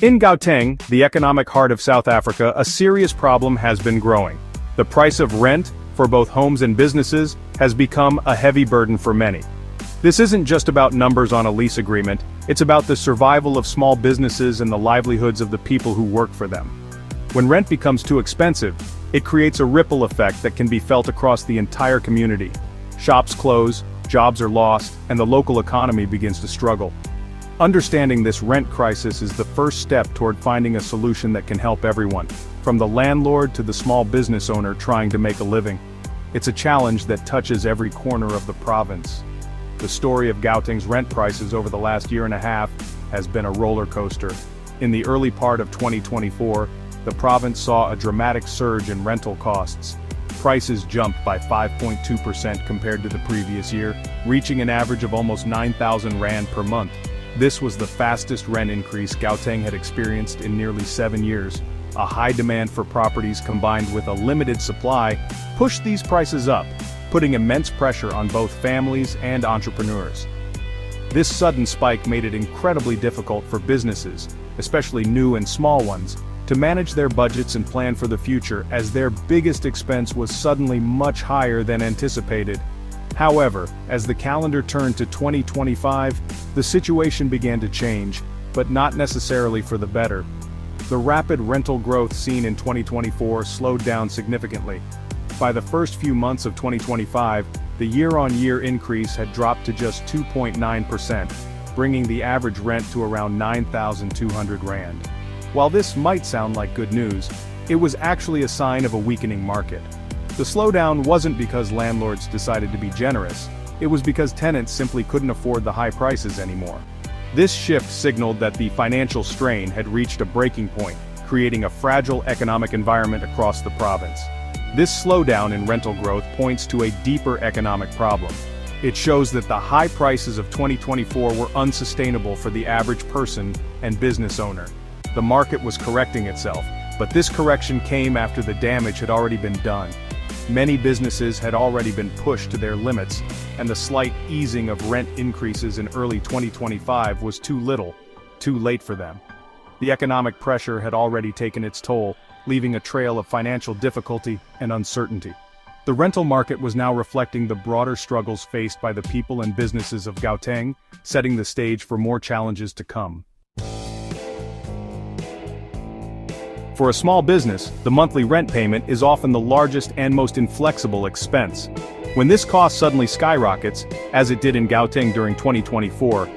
In Gauteng, the economic heart of South Africa, a serious problem has been growing. The price of rent, for both homes and businesses, has become a heavy burden for many. This isn't just about numbers on a lease agreement, it's about the survival of small businesses and the livelihoods of the people who work for them. When rent becomes too expensive, it creates a ripple effect that can be felt across the entire community. Shops close, jobs are lost, and the local economy begins to struggle. Understanding this rent crisis is the first step toward finding a solution that can help everyone, from the landlord to the small business owner trying to make a living. It's a challenge that touches every corner of the province. The story of Gauteng's rent prices over the last year and a half has been a roller coaster. In the early part of 2024, the province saw a dramatic surge in rental costs. Prices jumped by 5.2% compared to the previous year, reaching an average of almost 9,000 rand per month. This was the fastest rent increase Gauteng had experienced in nearly 7 years. A high demand for properties combined with a limited supply pushed these prices up, putting immense pressure on both families and entrepreneurs. This sudden spike made it incredibly difficult for businesses, especially new and small ones, to manage their budgets and plan for the future, as their biggest expense was suddenly much higher than anticipated. However, as the calendar turned to 2025, the situation began to change, but not necessarily for the better. The rapid rental growth seen in 2024 slowed down significantly. By the first few months of 2025, the year-on-year increase had dropped to just 2.9%, bringing the average rent to around 9,200 rand. While this might sound like good news, it was actually a sign of a weakening market. The slowdown wasn't because landlords decided to be generous, it was because tenants simply couldn't afford the high prices anymore. This shift signaled that the financial strain had reached a breaking point, creating a fragile economic environment across the province. This slowdown in rental growth points to a deeper economic problem. It shows that the high prices of 2024 were unsustainable for the average person and business owner. The market was correcting itself, but this correction came after the damage had already been done. Many businesses had already been pushed to their limits, and the slight easing of rent increases in early 2025 was too little, too late for them. The economic pressure had already taken its toll, leaving a trail of financial difficulty and uncertainty. The rental market was now reflecting the broader struggles faced by the people and businesses of Gauteng, setting the stage for more challenges to come. For a small business, the monthly rent payment is often the largest and most inflexible expense. When this cost suddenly skyrockets, as it did in Gauteng during 2024,